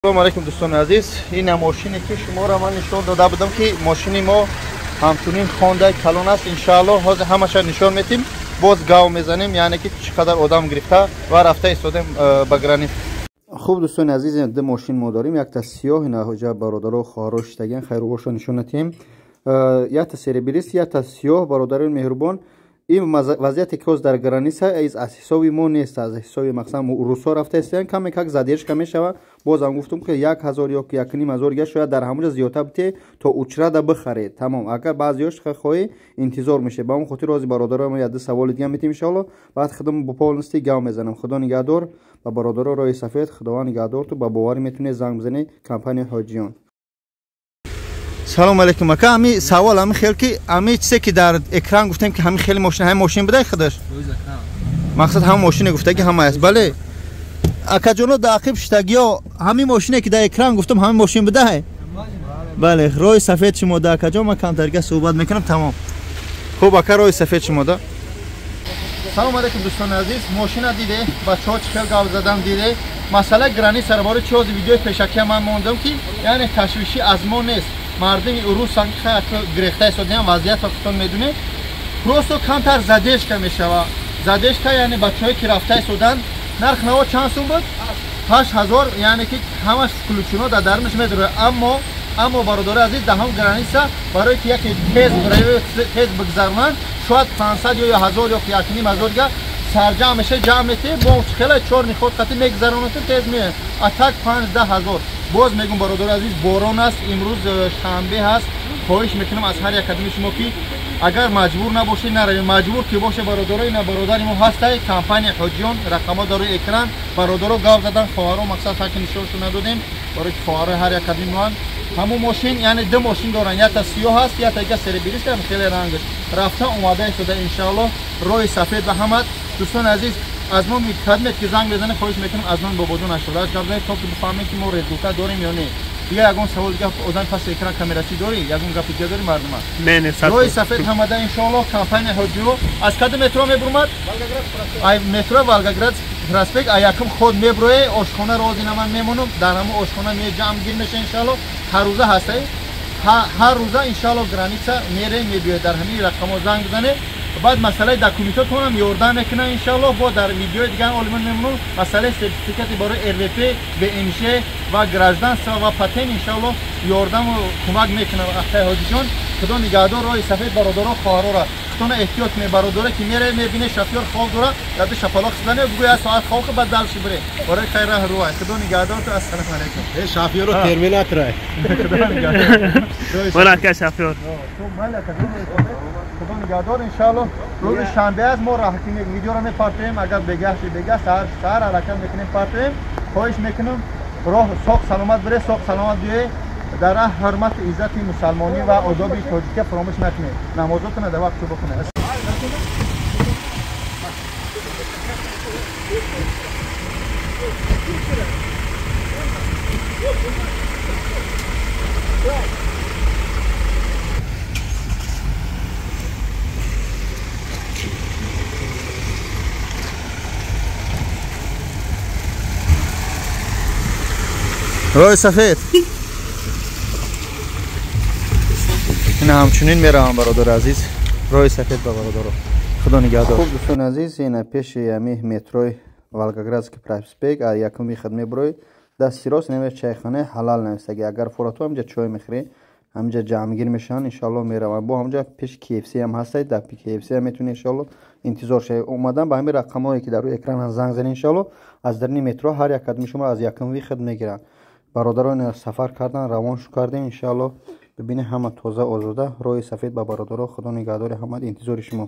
السلام علیکم دوستان عزیز. این ماشینی که شما را من نشان داده بودم که ماشین ما همچنین خوانده کلان است. انشاءالله حاضر همش نشان میتیم. باز گاو میزنیم، یعنی که چقدر آدم گرفته و رفته ایستادیم بگرانیم. خوب دوستان عزیز، دو ماشین ما داریم. یک تا سیاه نهوجه برادرها خواهرها شتگن خیر و خوش نشون ندیم. یک تا سری بریست، یک تا سیاه برادران مهربان. این وضعیتی که در گرانیس از حساب ما نیست، از حساب مثلا روسا رفته استن کمی که زدیش کمی شود. باز هم گفتم که 1000 یا 1500 گشت شاید در همونجا زیادتر بته تا اوچرا ده بخرید. تمام. اگر بعضیاش خواهی انتظار میشه. با اون خاطر راضی برادرام یاد سوال دیگه میتیم ان شاء الله. بعد خدمت با پاولنستی گام میزنم. خدا نگهدار و برادرها رای سفید. خدا نگهدار. تو با باور میتونی زنگ بزنی کمپانی حاجیان. سلام علیکم اکا. امی سوال امی خیلی که امی چیزی که در اکران گفتیم که همین خیلی ماشین هم ماشین بده خودش مقصد هم ماشین گفته که همه است. بله اکا جونو داخل شتگیا همین ماشینی که در اکران گفتم همین ماشین بده. بله روی سفید شما ده اکا جون ما کم درگه صحبت میکنم. تمام خوب اکا روی سفید شما ده. سلام علیکم دوستان عزیز. ماشین دیده بچه‌ها چه گاو زدن دیده. مسئله گرانی سربار چوز ویدیو پیشکی من موندم که یعنی تشویشی از ما نیست. مردم اروس هم گرفته شدن وضعیت فقط میدونه. پروسو کمتر زدش که میشوه. زدش که یعنی بچه‌ای که رفته شدن نرخ نوا چند سوم بود؟ 8000 یعنی که همش کلوچونا در درمش میداره. اما برادر عزیز دهم گرانیسا برای که یک تیز بگذرونن شاید 500 یا 1000 یا 1500 سرجم میشه جمع میشه با خیلی چور میخواد خاطر میگذرونه تو تیز میه اتاک 15000. باز میگم برادر عزیز باران است، امروز شنبه هست. خواهش میکنم از هر یک کدوم شما که اگر مجبور نباشید نروید، مجبور که باشه برادرای نه برادر ما هسته کمپانی حاجیان رقم‌ها داره اکران. برادرها گاو زدن خواهرها مقصد فکر نشونشون ندادیم برای که خواهرای هر یک کدوم وان همون ماشین یعنی دو ماشین دارن. یک تا سیاه هست یک تا دیگه سری بریست هم خیلی رنگش رفته اومده شده. ان روی سفید به همت دوستان عزیز از ما میخواد که زنگ بزنه. خواهش میکنم از من با بدون اشتراک جواب بدید تا که بفهمید که ما ردوکا داریم یا نه. دیگه یگون سوال دیگه اوزان پس اکران کامراچی داری یگون گپ دیگه داری مردم نه روی سفید همده ان کمپانی حاجیو از کد مترو میبرمد ای مترو والگاگراد پراسپکت ایاکم خود میبروی آشخانه روزی نمان میمونم در همون آشخانه می جمع گیر میشه ان هر روزه هستی هر روزه ان گرانیسا میره میبیه در همین رقم زنگ بزنه. بعد مسئله داکومنتاتون هم یوردن میکنه ان با در ویدیو دیگه اولمون میمونم مسئله سرتیفیکاتی برای RVP به انشه و گراجدان و پاتن ان یوردن و کمک میکنه. اخی حاجی جان خدا نگهدار روی سفید برادرها خواهرها را خدا احتیاط می برادره که میره میبینه شفیار خواب داره یاد شپلاق زدنه بگوی ساعت خواب بعد دلش بره برای خیر راه رو خدا نگهدار. تو السلام علیکم. شفیار رو ترمینات راه خدا نگهدار. ولا که شفیار تو مالک خدا نگهدار. ان روز شنبه از ما راه کنیم ویدیو رو میپارتیم. اگر بگه سر حرکت میکنیم پارتیم. خواهش میکنم راه سوق سلامت بره سوق سلامت بیه. در حرمت عزت مسلمانی و آداب تاجیک فراموش نکنید. نمازاتون در وقت بخونید. روی سفید این همچنین میرم برادر عزیز. روی سفید با برادر خدا نگهدار. خوب دوستان عزیز این پیش یمی متروی والگاگرادسکی پراسپکت یکمی خدمه بروی دستی راست نمیشه چایخانه حلال نمیشه. اگر فوراتو همجا چای میخری همجا جمعگیر میشن ان میرم. با همجا پیش KFC هم هست. در KFC هم میتونی ان انتظار شه. اومدن با همین رقمایی که در روی اکران زنگ زنید ان از درنی مترو هر یک کدوم شما از یکم وی خدمت میگیرن. برادران سفر کردن روان شو کردیم ان ببینه همه تازه آزاده روی سفید با برادرها. خدا نگهدار همه انتظار شما.